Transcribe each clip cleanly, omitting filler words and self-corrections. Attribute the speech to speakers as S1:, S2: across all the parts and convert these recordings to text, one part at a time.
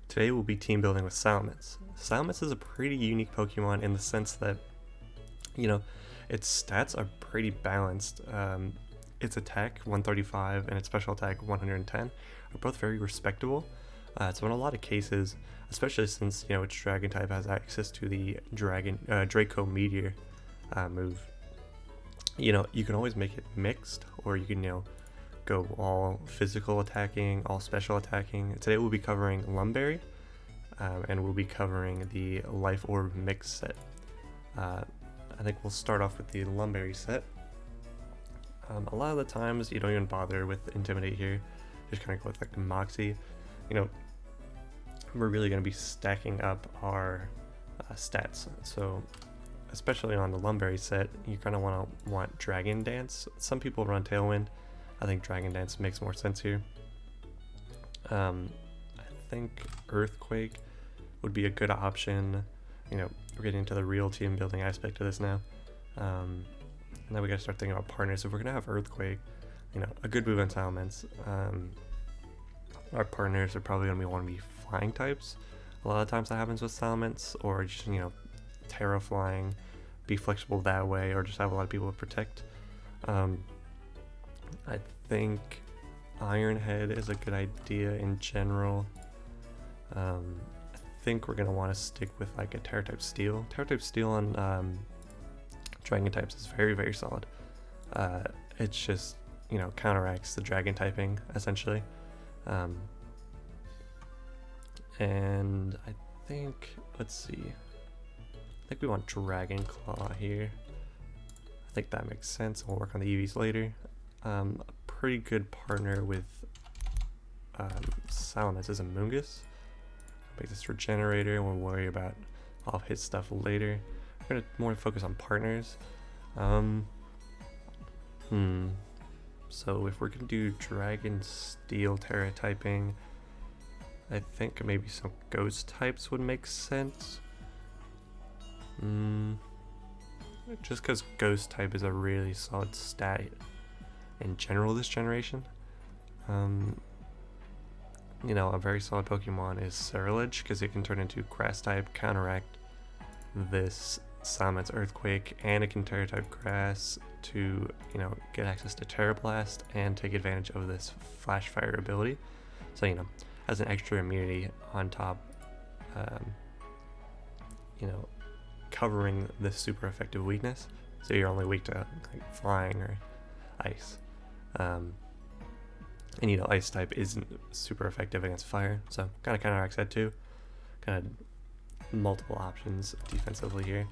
S1: Today we'll be team building with Salamence. Salamence is a pretty unique Pokemon in the sense that, its stats are pretty balanced. Its attack 135 and its special attack 110 are both very respectable. So in a lot of cases, especially since its Dragon type has access to the Draco Meteor move, you can always make it mixed, or you can go all physical attacking, all special attacking. Today we'll be covering Lum Berry, and we'll be covering the Life Orb mix set. I think we'll start off with the Lum Berry set. A lot of the times you don't even bother with Intimidate here, just kind of go with like Moxie. We're really going to be stacking up our stats, so especially on the Lum Berry set, you kind of want Dragon Dance. Some people run Tailwind. I think Dragon Dance makes more sense here. I think Earthquake would be a good option. We're getting into the real team building aspect of this now. And then we gotta start thinking about partners. If we're gonna have Earthquake, a good move on Salamence, our partners are probably gonna want to be flying types. A lot of times that happens with Salamence, or just, Terra flying, be flexible that way, or just have a lot of people to protect. I think Ironhead is a good idea in general. I think we're going to want to stick with like a Terra type Steel. Terra type Steel on Dragon types is very, very solid. It's just, counteracts the Dragon typing, essentially. And I think, let's see. I think we want Dragon Claw here. I think that makes sense. We'll work on the Eevees later. A pretty good partner with Salamence is a Mungus. Make this Regenerator, and we'll worry about all of his stuff later. We're gonna more focus on partners. So if we're gonna do Dragon Steel Terra typing, I think maybe some Ghost types would make sense. Just because Ghost type is a really solid stat in general this generation. A very solid Pokemon is Surge, because it can turn into Grass type, counteract this Salamence Earthquake, and it can Terra type Grass to get access to Terra Blast and take advantage of this Flash Fire ability. So has an extra immunity on top, covering this super effective weakness. So you're only weak to like flying or ice. And ice type isn't super effective against fire, so kind of counteracts that too. Kind of multiple options defensively here.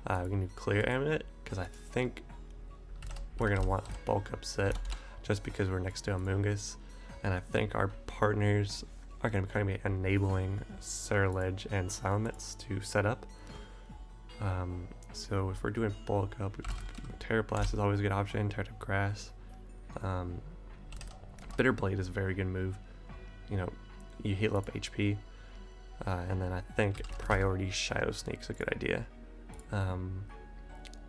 S1: We can do Clear Amulet, because I think we're going to want a bulk up set just because we're next to a Mungus, and I think our partners are going to kind of be enabling Surge and Salamence to set up. So if we're doing bulk up, Terra Blast is always a good option, Terra type Grass. Bitter Blade is a very good move. You heal up HP, and then I think Priority Shadow Sneak's a good idea. And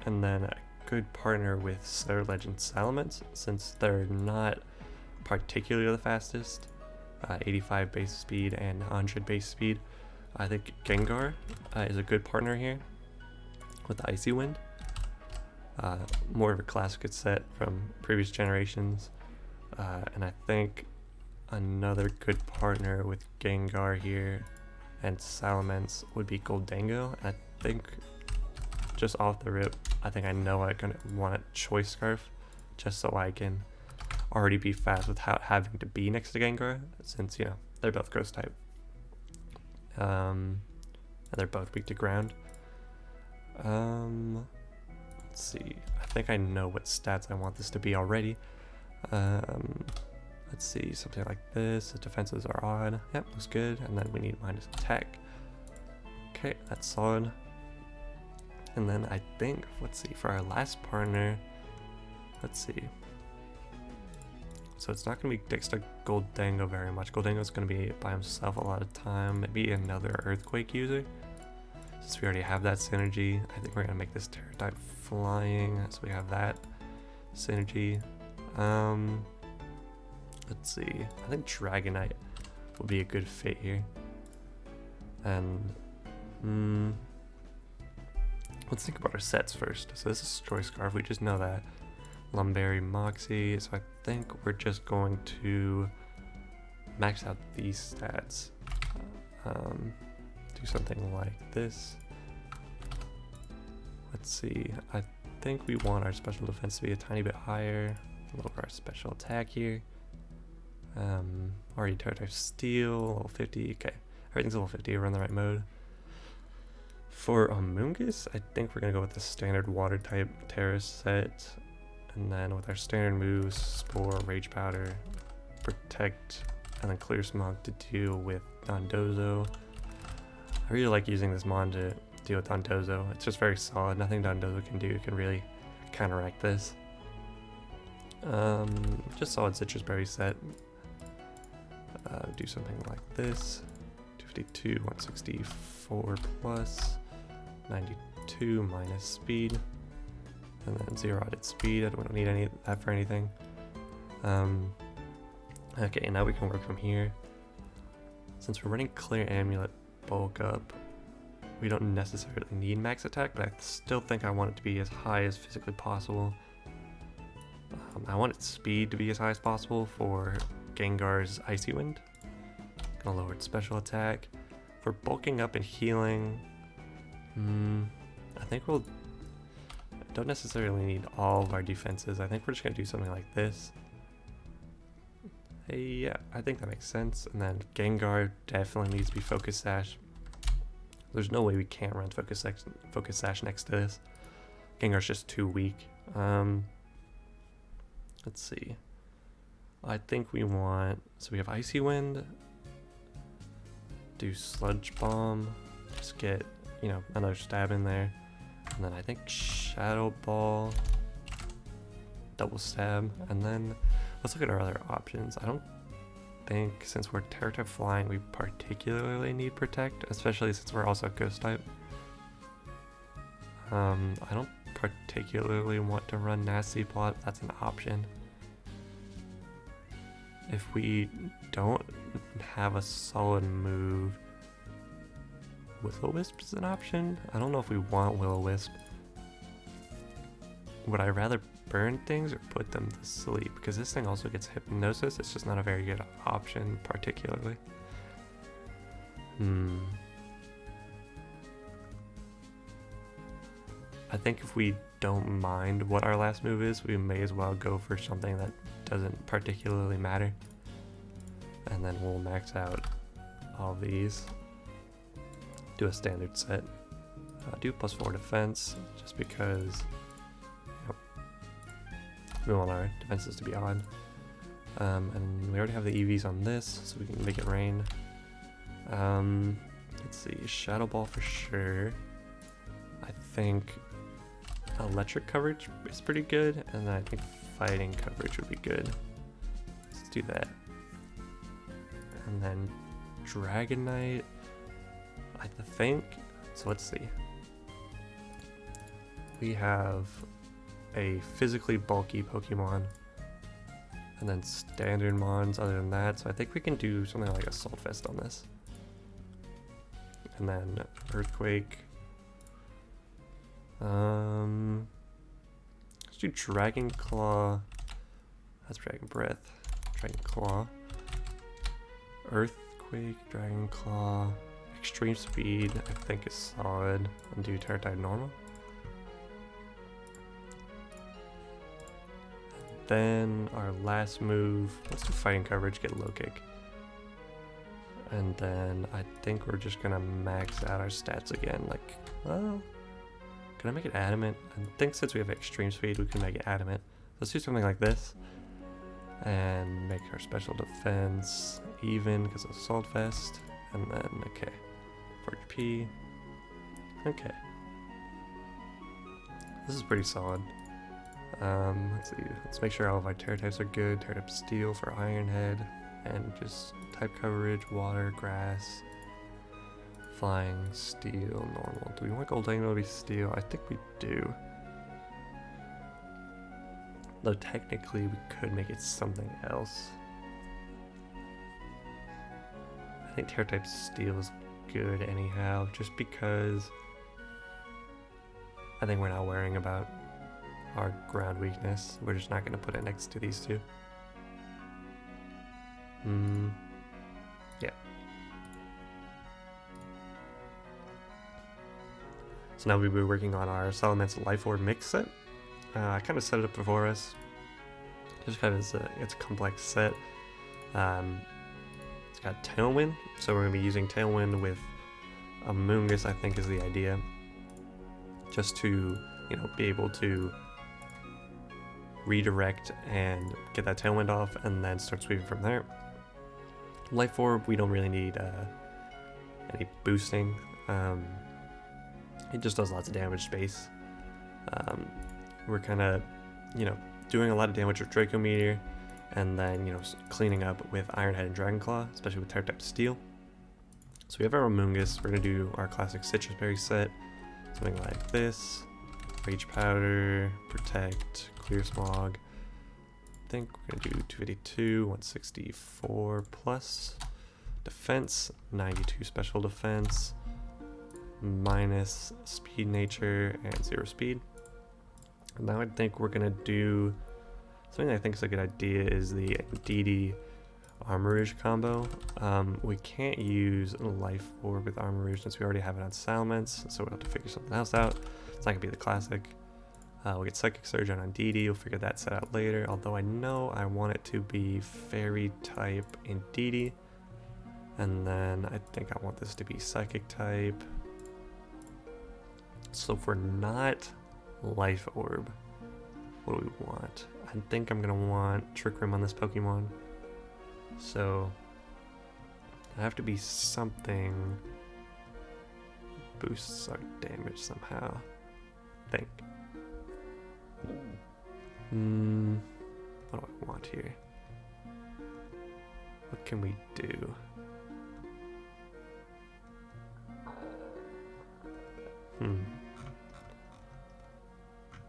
S1: then a good partner with Surge and Salamence, since they're not particularly the fastest, 85 base speed and 100 base speed. I think Gengar is a good partner here with the Icy Wind. More of a classic set from previous generations. And I think another good partner with Gengar here and Salamence would be Goldango. And I think, just off the rip, I think I know I'm going to want a Choice Scarf, just so I can already be fast without having to be next to Gengar, since, they're both Ghost type. And they're both weak to ground. Let's see. I think I know what stats I want this to be already. Let's see, something like this. The defenses are on. Yep, looks good. And then we need minus attack. Okay, that's solid. And then I think, let's see, for our last partner, let's see. So it's not going to be next to Goldango very much. Goldango's going to be by himself a lot of time. Maybe another Earthquake user. Since we already have that synergy, I think we're going to make this Terra type flying. So we have that synergy. Let's see. I think Dragonite will be a good fit here. And let's think about our sets first. So this is Story Scarf, we just know that. Lum Berry Moxie, so I think we're just going to max out these stats. Do something like this. Let's see, I think we want our special defense to be a tiny bit higher. Lower our special attack here. Already type steel, level 50, okay. Everything's level 50, we're in the right mode. For Amoonguss, I think we're gonna go with the standard water type Terrace set. And then with our standard moves, Spore, Rage Powder, Protect, and then Clear Smog to deal with Dondozo. I really like using this mon to deal with Dondozo. It's just very solid. Nothing Dondozo can do can really counteract this. Just solid Citrus Berry set. Do something like this. 252, 164 plus, 92 minus speed, and then 0 added speed. We don't need any of that for anything. Okay, now we can work from here. Since we're running Clear Amulet Bulk Up, we don't necessarily need max attack, but I still think I want it to be as high as physically possible. I want its speed to be as high as possible for Gengar's Icy Wind. Gonna lower its special attack. For bulking up and healing, I think we'll don't necessarily need all of our defenses. I think we're just gonna do something like this. Hey, yeah, I think that makes sense. And then Gengar definitely needs to be Focus Sash. There's no way we can't run Focus Sash next to this. Gengar's just too weak. Let's see. I think we want, so we have Icy Wind, do Sludge Bomb, just get, you know, another stab in there. And then I think Shadow Ball, double stab, and then let's look at our other options. I don't think, since we're Terra type flying, we particularly need Protect, especially since we're also Ghost type. I don't particularly want to run Nasty Plot, that's an option. If we don't have a solid move, Will-O-Wisp is an option. I don't know if we want Will-O-Wisp. Would I rather burn things or put them to sleep? Because this thing also gets Hypnosis. It's just not a very good option, particularly. I think if we don't mind what our last move is, we may as well go for something that doesn't particularly matter. And then we'll max out all these. Do a standard set. Do +4 defense, just because we want our defenses to be odd. And we already have the EVs on this, so we can make it rain. Let's see, Shadow Ball for sure. I think electric coverage is pretty good, and then I think fighting coverage would be good. Let's do that. And then Dragonite, I think, so let's see. We have a physically bulky Pokemon, and then standard mons other than that, so I think we can do something like Assault Vest on this. And then Earthquake. Let's do Dragon Claw. That's Dragon Breath. Dragon Claw. Earthquake, Dragon Claw. Extreme Speed, I think, is solid. And do Terra type normal. And then our last move, let's do Fighting Coverage, get Low Kick. And then I think we're just gonna max out our stats again. Like, well, can I make it Adamant? I think since we have Extreme Speed, we can make it Adamant. Let's do something like this. And make our special defense even because of Assault Vest. And then, okay, 4 HP. Okay. This is pretty solid. Let's see. Let's make sure all of our Terra types are good. Terra type Steel for Iron Head. And just type coverage, Water, Grass, Flying, Steel, Normal. Do we want Gholdengo to be Steel? I think we do. Though technically we could make it something else. I think Terra type Steel is good anyhow, just because I think we're not worrying about our ground weakness. We're just not going to put it next to these two. Yeah. So now we'll be working on our Salamence Life Orb mix set. I kind of set it up for us, just because it's a complex set. It's got Tailwind, so we're going to be using Tailwind with Amoonguss, I think is the idea. Just to, you know, be able to redirect and get that Tailwind off and then start sweeping from there. Life Orb, we don't really need any boosting. It just does lots of damage space. We're kind of, you know, doing a lot of damage with Draco Meteor, and then, you know, cleaning up with Iron Head and Dragon Claw, especially with Type Steel. So we have our Amoonguss. We're going to do our classic Citrus Berry set. Something like this. Rage Powder, Protect, Clear Smog. I think we're going to do 252, 164 plus. Defense, 92 special defense. Minus speed nature and 0 speed. Now I think we're going to do something I think is a good idea is the DD Armourouge combo. We can't use Life Orb with Armourouge since we already have it on Salamence, so we'll have to figure something else out. It's not going to be the classic. We'll get Psychic Surge on DD, we'll figure that set out later, although I know I want it to be Fairy type in DD. And then I think I want this to be Psychic type. So if we're not Life Orb, what do we want? I think I'm going to want Trick Room on this Pokemon. So I have to be something boosts our damage somehow. I think. What do I want here? What can we do?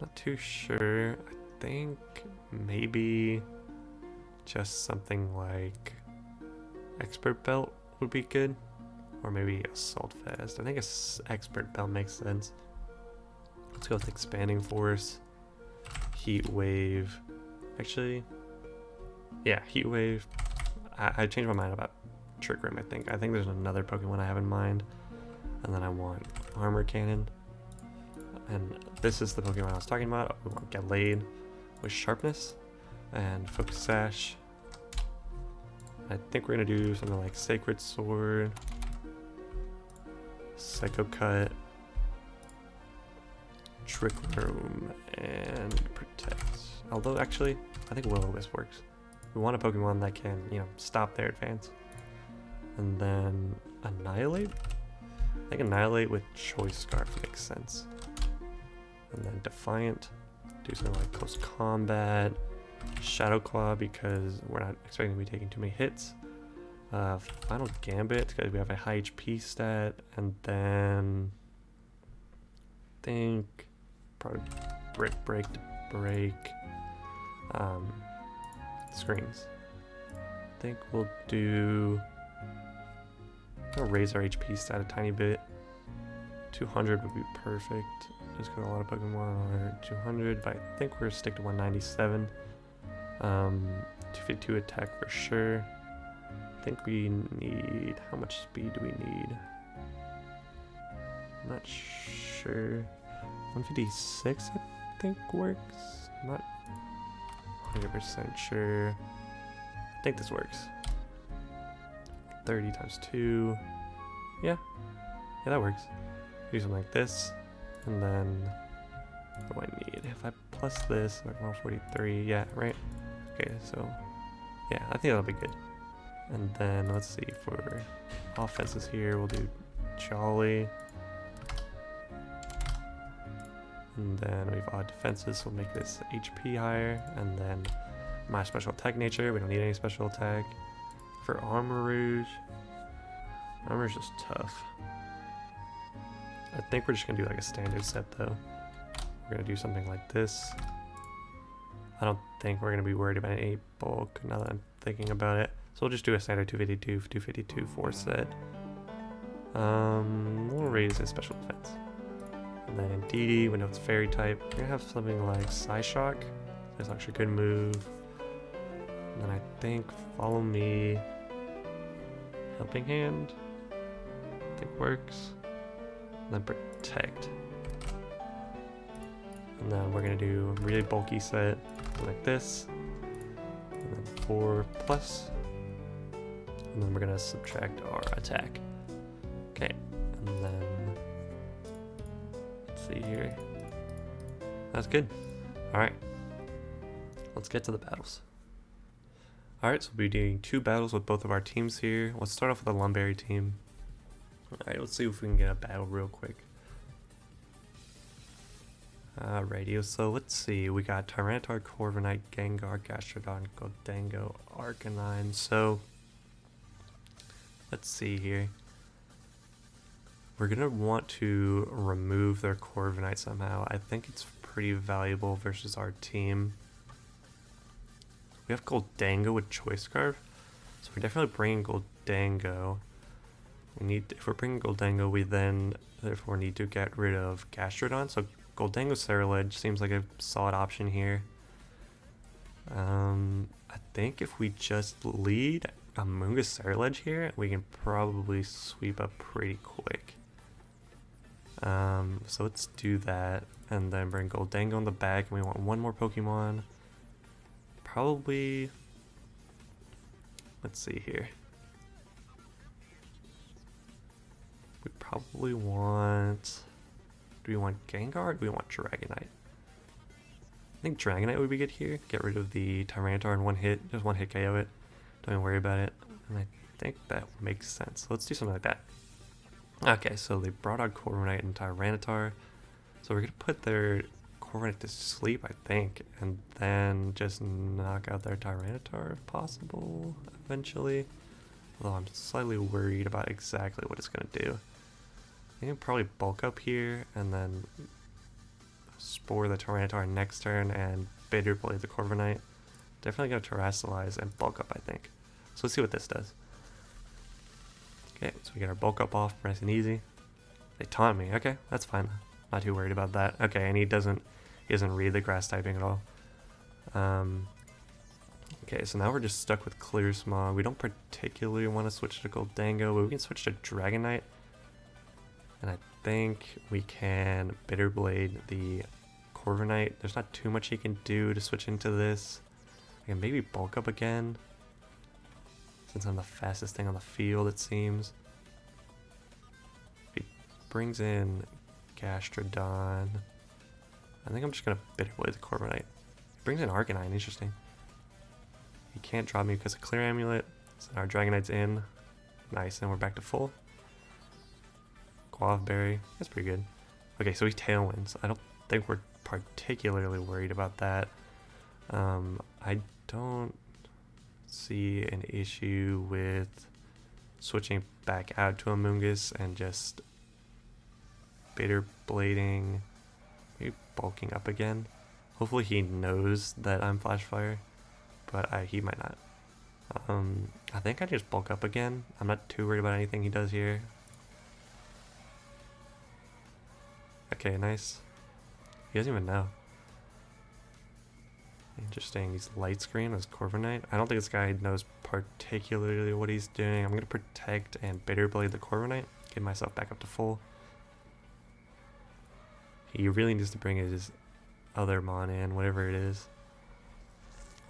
S1: Not too sure. I think maybe just something like Expert Belt would be good, or maybe Assault Fast. I think Expert Belt makes sense. Let's go with Expanding Force, Heat Wave. Actually, yeah, Heat Wave. I changed my mind about Trick Room. I think there's another Pokemon I have in mind, and then I want Armor Cannon. And this is the Pokemon I was talking about. We want Gallade with Sharpness and Focus Sash. I think we're going to do something like Sacred Sword, Psycho Cut, Trick Room, and Protect. Although, actually, I think Will-O-Wisp works. We want a Pokemon that can, you know, stop their advance. And then Annihilate? I think Annihilate with Choice Scarf makes sense. And then Defiant, do something like Close Combat, Shadow Claw because we're not expecting to be taking too many hits. Final Gambit because we have a high HP stat, and then I think probably Break to break screens. I think we'll do. I'll raise our HP stat a tiny bit. 200 would be perfect. Just got a lot of Pokemon are 200, but I think we're gonna stick to 197. 252 attack for sure. I think we need, how much speed do we need? I'm not sure. 156 I think works. I'm not 100% sure. I think this works. 30 times 2. Yeah, that works. Do something like this. And then, what do I need? If I plus this, like 143, yeah, right? Okay, so, yeah, I think that'll be good. And then, let's see, for offenses here, we'll do Jolly. And then we've odd defenses, so we'll make this HP higher. And then my special attack nature, we don't need any special attack. For Armourouge is just tough. I think we're just gonna do like a standard set though. We're gonna do something like this. I don't think we're gonna be worried about any bulk now that I'm thinking about it. So we'll just do a standard 252 4 set. We'll raise his special defense. And then DD, we know it's fairy type. We're gonna have something like Psyshock. That's actually a good move. And then I think Follow Me, Helping Hand, I think works. And then Protect. And then we're gonna do a really bulky set like this. And then 4+. And then we're gonna subtract our attack. Okay, and then let's see here. That's good. Alright. Let's get to the battles. Alright, so we'll be doing 2 battles with both of our teams here. Let's start off with the Lum Berry team. Alright, let's see if we can get a battle real quick. Alrighty, so let's see. We got Tyranitar, Corviknight, Gengar, Gastrodon, Goldango, Arcanine. So let's see here. We're gonna want to remove their Corviknight somehow. I think it's pretty valuable versus our team. We have Goldango with Choice Scarf, so we're definitely bringing Goldango. If we're bringing Goldango, we then therefore need to get rid of Gastrodon. So Goldango Cerulege seems like a solid option here. I think if we just lead Amoonguss Cerulege here, we can probably sweep up pretty quick. So let's do that, and then bring Goldango in the back, and we want one more Pokemon. Probably, let's see here. We probably want, do we want Gengar or do we want Dragonite? I think Dragonite would be good here. Get rid of the Tyranitar in one hit, just one hit KO it. Don't even worry about it. And I think that makes sense. Let's do something like that. Okay, so they brought out Corviknight and Tyranitar. So we're gonna put their Corviknight to sleep, I think, and then just knock out their Tyranitar if possible, eventually. Although I'm slightly worried about exactly what it's gonna do. I think I'll probably bulk up here and then Spore the Tyranitar next turn and Bitter Blade the Corviknight. Definitely gonna Terrasilize and bulk up, I think. So let's see what this does. Okay, so we get our bulk up off, nice and easy. They taunt me. Okay, that's fine. Not too worried about that. Okay, and he doesn't read the grass typing at all. Okay, so now we're just stuck with Clear Smog. We don't particularly want to switch to Goldango, but we can switch to Dragonite. And I think we can Bitter Blade the Corviknight. There's not too much he can do to switch into this. I can maybe bulk up again, since I'm the fastest thing on the field, it seems. He brings in Gastrodon. I think I'm just gonna Bitter Blade the Corviknight. He brings in Arcanine, interesting. He can't drop me because of Clear Amulet, so our Dragonite's in. Nice, and we're back to full. Guava Berry, that's pretty good. Okay, so he Tailwinds. I don't think we're particularly worried about that. I don't see an issue with switching back out to Amoonguss and just Bitter Blading, maybe bulking up again. Hopefully he knows that I'm Flash Fire, but he might not. I think I just bulk up again. I'm not too worried about anything he does here. Okay, nice. He doesn't even know. Interesting. He's Light Screen as Corviknight. I don't think this guy knows particularly what he's doing. I'm going to Protect and Bitter Blade the Corviknight. Get myself back up to full. He really needs to bring his other Mon in, whatever it is.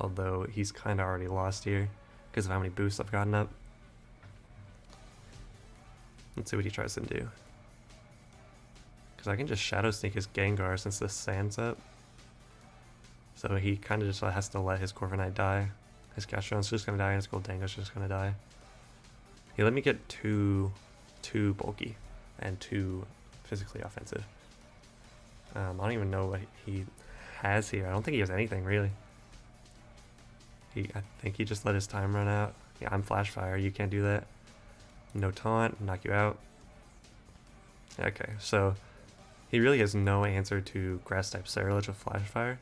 S1: Although he's kind of already lost here because of how many boosts I've gotten up. Let's see what he tries to do. Because I can just Shadow Sneak his Gengar since the sand's up. So he kind of just has to let his Corviknight die. His Gastrodon's just going to die and his Goldango's just going to die. He let me get too bulky and too physically offensive. I don't even know what he has here. I don't think he has anything really. I think he just let his time run out. Yeah, I'm Flash Fire. You can't do that. No taunt. Knock you out. Okay, so he really has no answer to Grass type Cerulege with Flash Fire.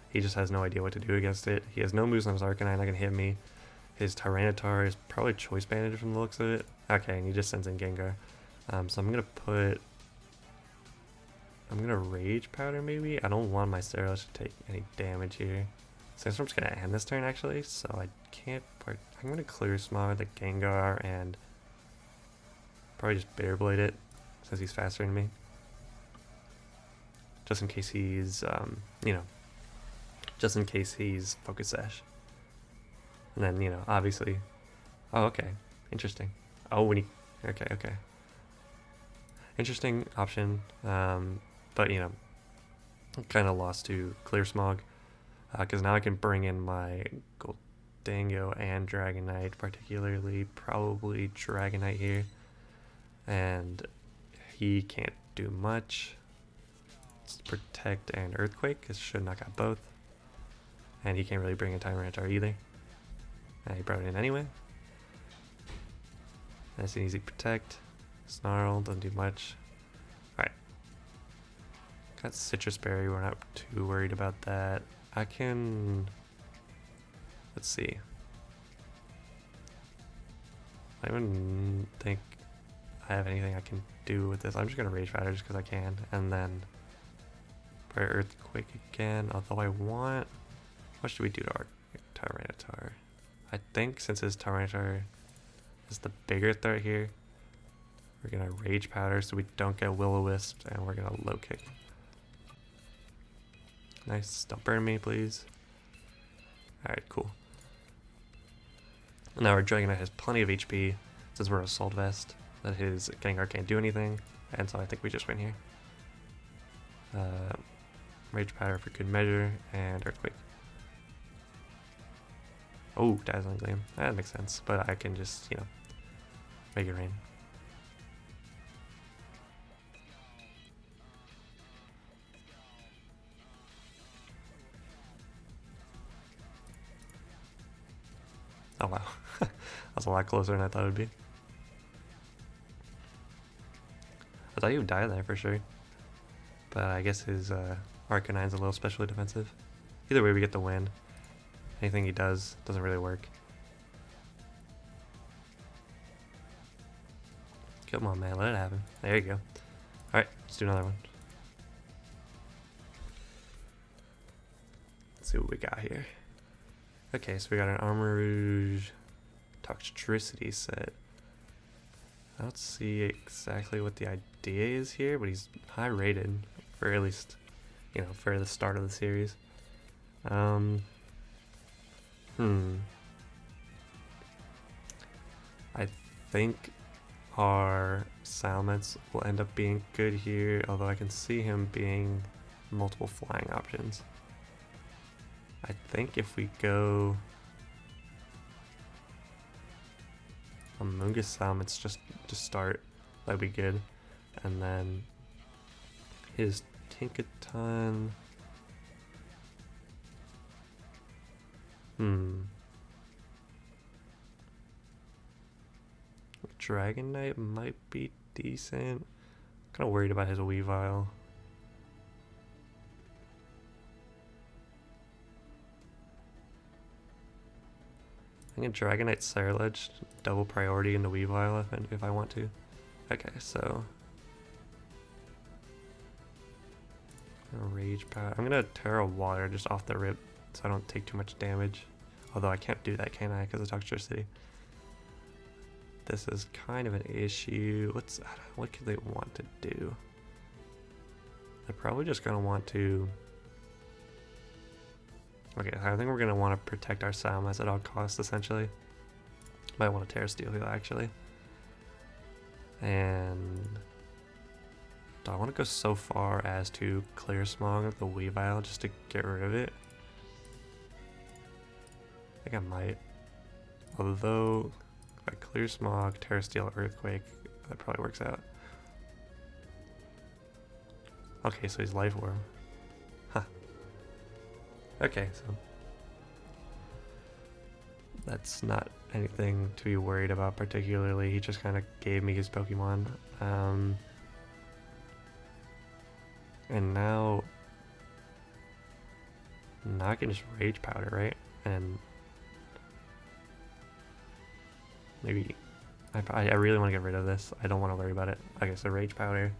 S1: He just has no idea what to do against it. He has no moves on his Arcanine that can hit me. His Tyranitar is probably Choice Banded from the looks of it. Okay, and he just sends in Gengar. So I'm gonna Rage Powder maybe. I don't want my Scarlet to take any damage here. Sandstorm's gonna end this turn actually, so I can't I'm gonna Clear Smog the Gengar and probably just Bear Blade it since he's faster than me. Just in case he's, you know, just in case he's Focus Sash. And then, you know, obviously. Oh, okay. Interesting. Oh, when he. Okay, okay. Interesting option. But, you know, kind of lost to Clear Smog. Because now I can bring in my Goldango and Dragonite, particularly probably Dragonite here. And he can't do much. It's Protect and Earthquake, because should knock out both. And he can't really bring in Tyranitar either. He brought it in anyway. Nice and easy Protect. Snarl, doesn't do much. Alright. Got Citrus Berry, we're not too worried about that. I can... Let's see. I don't even think I have anything I can do with this. I'm just going to Rage Powder just because I can. And then... Probably Earthquake again, although I want... What should we do to our Tyranitar? I think since his Tyranitar is the bigger threat here, we're gonna Rage Powder so we don't get Will-O-Wisp, and we're gonna Low Kick. Nice, don't burn me please. Alright, cool. Now our Dragonite has plenty of HP, since we're Assault Vest, that his Gengar can't do anything, and so I think we just win here. Rage Powder for good measure, and Earthquake. Oh, Dazzling Gleam. That makes sense, but I can just, you know, make it rain. Oh wow, that's a lot closer than I thought it would be. I thought he would die there for sure, but I guess his Arcanine's a little specially defensive. Either way, we get the win. Anything he does doesn't really work. Come on, man, let it happen. There you go. Alright, let's do another one. Let's see what we got here. Okay, so we got an Armarouge Toxtricity set. I don't see exactly what the idea is here, but he's high rated for at least, you know, for the start of the series. I think our Salamence will end up being good here, although I can see him being multiple flying options. I think if we go Amoonguss Salamence just to start, that'd be good. And then his Tinkaton. Dragonite might be decent. Kind of worried about his Weavile. I think Dragonite Sirledge, double priority into Weavile if I want to. Okay, so Rage Powder. I'm gonna Terra Water just off the rip so I don't take too much damage. Although I can't do that, can I? Because of Toxtricity. This is kind of an issue. What could they want to do? They're probably just gonna want to. Okay, I think we're gonna want to protect our Salamence at all costs, essentially. Might want to Terra Steel Heal actually. And do I want to go so far as to Clear Smog the Weavile just to get rid of it? I think I might. Although, if I Clear Smog, Terra Steel, Earthquake, that probably works out. Okay, so he's Life Orb. Huh. Okay, so that's not anything to be worried about particularly. He just kind of gave me his Pokemon. And now I can just Rage Powder, right? And maybe, I really want to get rid of this. I don't want to worry about it. Okay, so Rage Powder.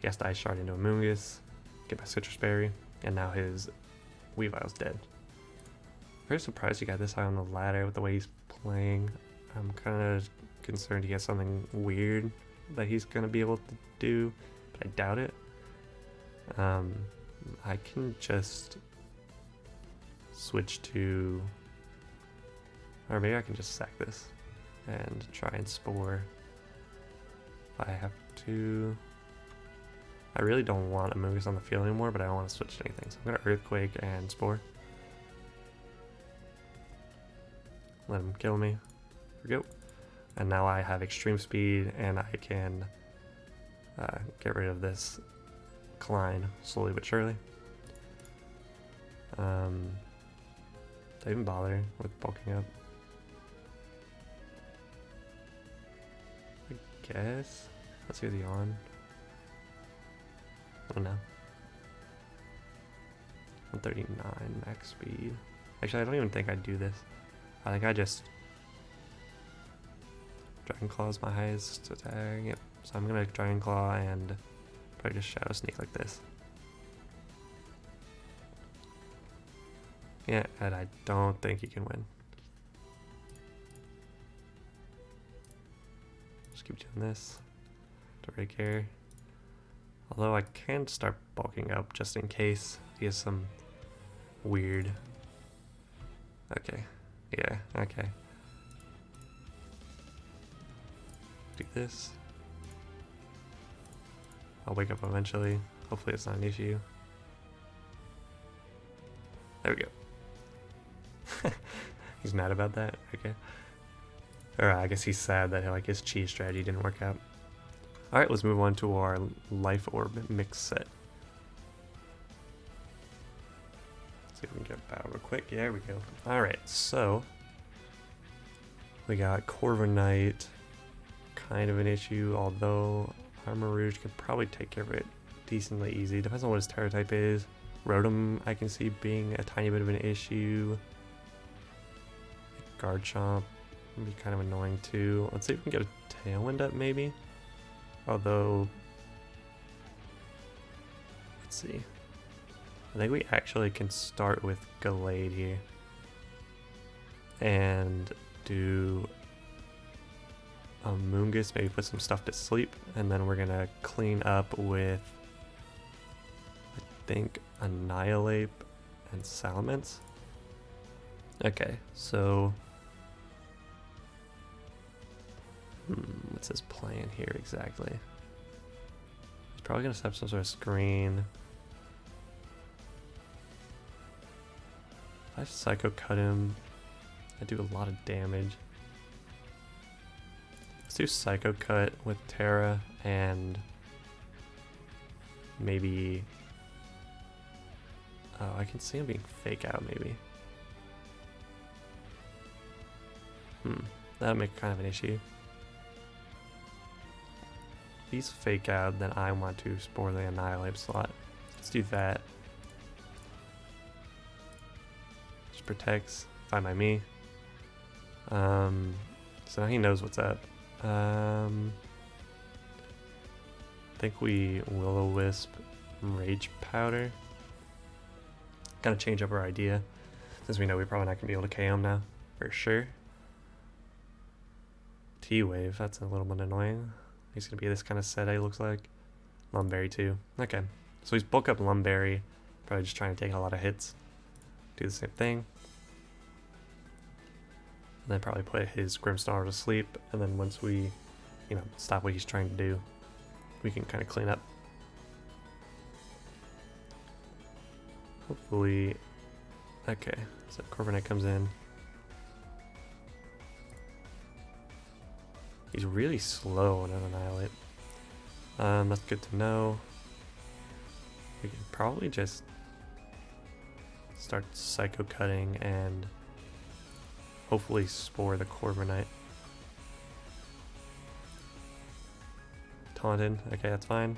S1: Cast Ice Shard into Amoonguss. Get my Citrus Berry. And now his Weavile's dead. Very surprised he got this high on the ladder with the way he's playing. I'm kind of concerned he has something weird that he's going to be able to do, but I doubt it. I can just switch to, or maybe I can just sack this and try and Spore if I have to. I really don't want Amoonguss on the field anymore, but I don't want to switch to anything, so I'm going to Earthquake and Spore. Let him kill me. There we go. And now I have extreme speed, and I can get rid of this Klein slowly but surely. Did I even bother with bulking up? I guess. Let's see what's he on. I don't know. 139 max speed. Actually, I don't even think I'd do this. I think I just Dragon Claw is my highest attack. Yep. So I'm gonna Dragon Claw and probably just Shadow Sneak like this. Yeah, and I don't think he can win. Just keep doing this. Don't really care. Although I can start bulking up just in case he has some weird. Okay. Yeah, okay. Do this. I'll wake up eventually. Hopefully it's not an issue. There we go. He's mad about that? Okay. Or I guess he's sad that like his cheese strategy didn't work out. Alright, let's move on to our Life Orb mix set. See if we can get battle real quick. Yeah, there we go. Alright, so we got Corviknight, kind of an issue, although Armor Rouge could probably take care of it decently easy. Depends on what his Terra type is. Rotom I can see being a tiny bit of an issue. Garchomp would be kind of annoying too. Let's see if we can get a Tailwind up maybe. Although, let's see. I think we actually can start with Gallade here and do Amoonguss, maybe put some stuff to sleep, and then we're gonna clean up with, I think, Annihilate and Salamence. Okay, so what's his plan here exactly? He's probably gonna set up some sort of screen. If I Psycho Cut him, I do a lot of damage. Let's do Psycho Cut with Terra and maybe. Oh, I can see him being Fake Out maybe. That'll make kind of an issue. If he's Fake Out, then I want to Spore the Annihilate slot. Let's do that. Just protects, fine by me. So now he knows what's up. I think we Will-O-Wisp Rage Powder. Kind of change up our idea, since we know we're probably not going to be able to KO him now, for sure. T-Wave, that's a little bit annoying. He's going to be this kind of set, it looks like. Lum Berry too. Okay, so he's bulk up Lum Berry, probably just trying to take a lot of hits. Do the same thing. And then probably put his Grimmsnarl to sleep, and then once we, stop what he's trying to do, we can kind of clean up. Hopefully, okay, so Corviknight comes in. He's really slow on an Annihilate. That's good to know. We can probably just start Psycho Cutting and hopefully Spore the Corviknight. Taunted, okay, that's fine.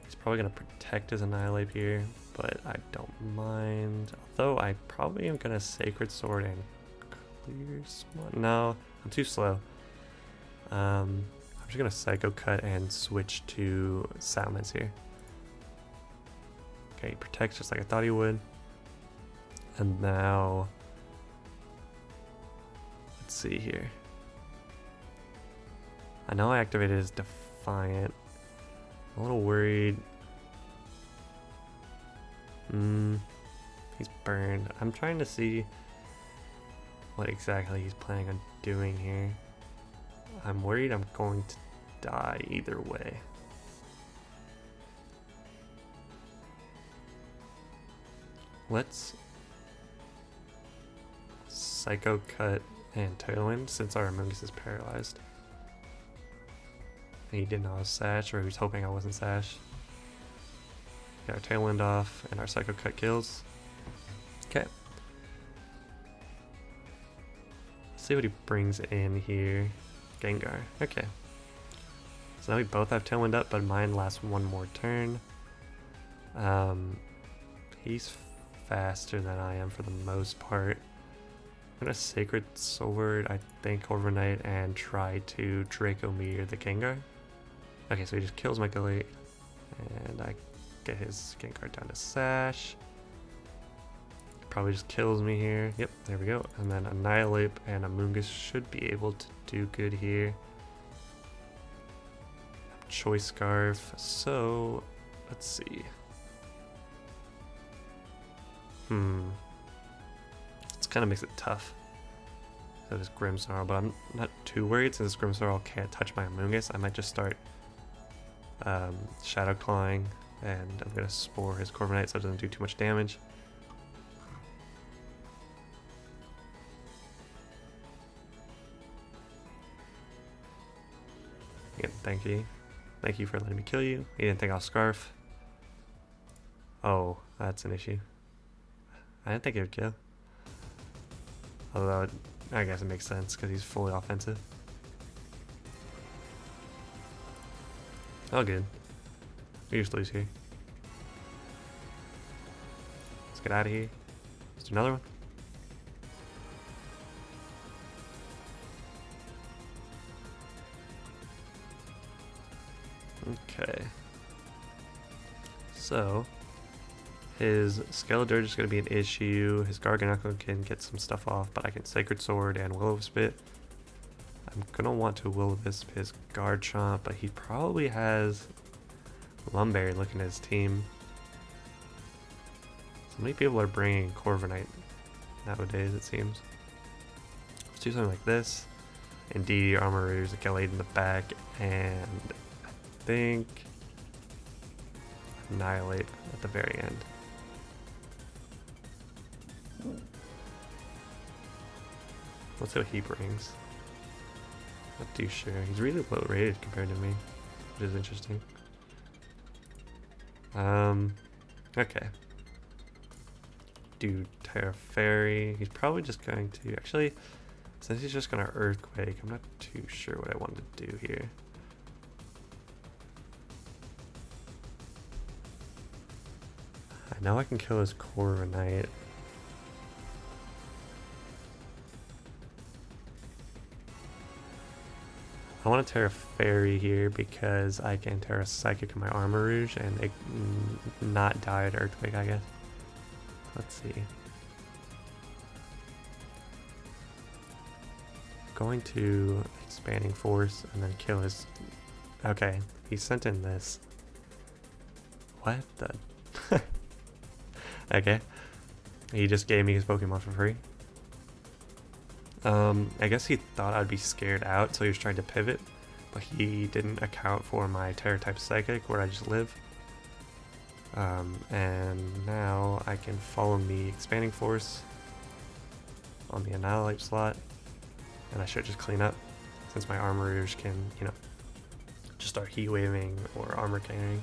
S1: He's probably going to protect his Annihilate here, but I don't mind. Although I probably am going to Sacred Sword and Clear Smut. No, I'm too slow. I'm just gonna Psycho Cut and switch to Salamence here. Okay, he protects just like I thought he would. And now, let's see here. I know I activated his Defiant. I'm a little worried. He's burned. I'm trying to see what exactly he's planning on doing here. I'm worried I'm going to die either way. Let's Psycho Cut and Tailwind since our Amoonguss is paralyzed. And he didn't know I was Sash, or he was hoping I wasn't Sash. Get our Tailwind off and our Psycho Cut kills. Okay. Let's see what he brings in here. Gengar. Okay. So now we both have Tailwind up, but mine lasts one more turn. He's faster than I am for the most part. I'm gonna Sacred Sword, I think, overnight and try to Draco Meteor the Gengar. Okay, so he just kills my Gallade, and I get his Gengar down to Sash. Probably just kills me here. Yep, there we go. And then Annihilate and Amoonguss should be able to do good here. Choice Scarf. So, let's see. This kind of makes it tough. So this Grimmsnarl, but I'm not too worried since Grimmsnarl can't touch my Amoonguss. I might just start Shadow Clawing, and I'm gonna Spore his Corviknight so it doesn't do too much damage. Again, thank you. Thank you for letting me kill you. He didn't think I'll Scarf. Oh, that's an issue. I didn't think he would kill. Although, I guess it makes sense because he's fully offensive. Oh, good. We just lose here. Let's get out of here. Let's do another one. Okay. So, his Skeledirge is going to be an issue. His Garganacl can get some stuff off, but I can Sacred Sword and Will-O-Wisp it. I'm going to want to Will-O-Wisp his Garchomp, but he probably has Lum Berry looking at his team. So many people are bringing Corviknight nowadays, it seems. Let's do something like this. Indeed, Armorer's a Gallade in the back, and I think Annihilate at the very end. Let's see what he brings. Not too sure. He's really low rated compared to me, which is interesting. Okay. Do Terra Fairy. He's probably just going to actually, since he's just gonna Earthquake, I'm not too sure what I wanted to do here. I know I can kill his Corviknight. I want to Terra Fairy here because I can Terra Psychic in my Armarouge and it not die at Earthquake, I guess. Let's see. Going to Expanding Force and then kill his... Okay, he sent in this. What the... Okay. He just gave me his Pokemon for free. I guess he thought I'd be scared out, so he was trying to pivot, but he didn't account for my Terra-type Psychic, where I just live. And now I can follow the Expanding Force on the Annihilate slot, and I should just clean up, since my Armarouge can, you know, just start Heat Waving or Armor Carrying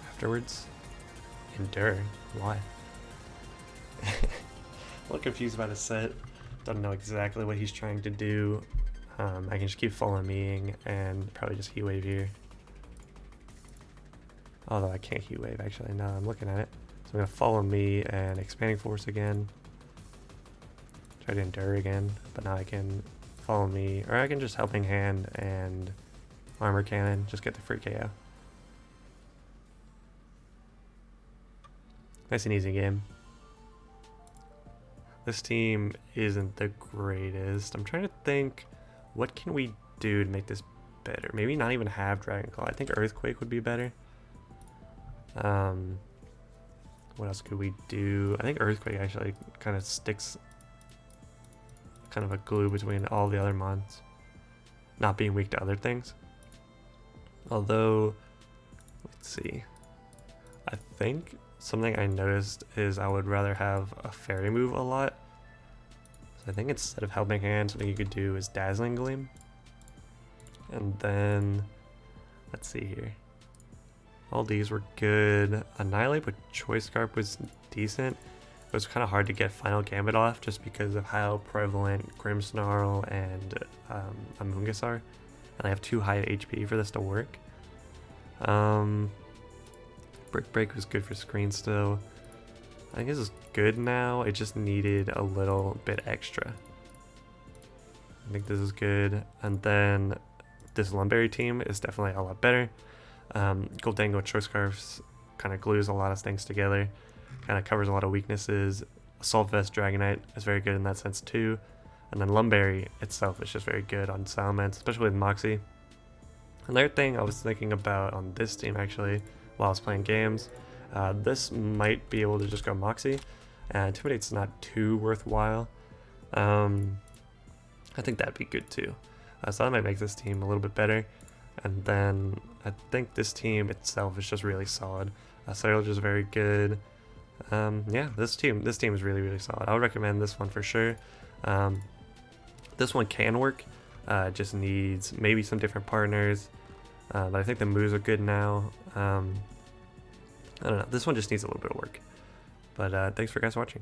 S1: afterwards. Endure? Why? I'm a little confused by the set. Don't know exactly what he's trying to do. I can just keep following me and probably just Heat Wave here. Although I can't Heat Wave actually now that I'm looking at it. So I'm going to follow me and Expanding Force again. Try to Endure again, but now I can follow me, or I can just Helping Hand and Armor Cannon, just get the free KO. Nice and easy game. This team isn't the greatest. I'm trying to think, what can we do to make this better? Maybe not even have Dragon Claw. I think Earthquake would be better. What else could we do? I think Earthquake actually kind of sticks kind of a glue between all the other mons, not being weak to other things. Although, let's see. I think something I noticed is I would rather have a fairy move a lot. So I think instead of Helping Hand, something you could do is Dazzling Gleam. And then, let's see here. All these were good. Annihilate with Choice Scarp was decent. It was kind of hard to get Final Gambit off just because of how prevalent Grimmsnarl and Amoonguss are. And I have too high HP for this to work. Brick Break was good for screen still. I think this is good now. It just needed a little bit extra. I think this is good. And then this Lum Berry team is definitely a lot better. Goldango Choice Scarfs kind of glues a lot of things together, kind of covers a lot of weaknesses. Assault Vest Dragonite is very good in that sense too. And then Lum Berry itself is just very good on Salamence, especially with Moxie. Another thing I was thinking about on this team actually, while I was playing games, this might be able to just go Moxie, and Intimidate's not too worthwhile. I think that'd be good too. So that might make this team a little bit better. And then I think this team itself is just really solid. Scarlet is very good. Yeah, this team is really, really solid. I would recommend this one for sure. This one can work. Just needs maybe some different partners. But I think the moves are good now. I don't know. This one just needs a little bit of work. But thanks for guys watching.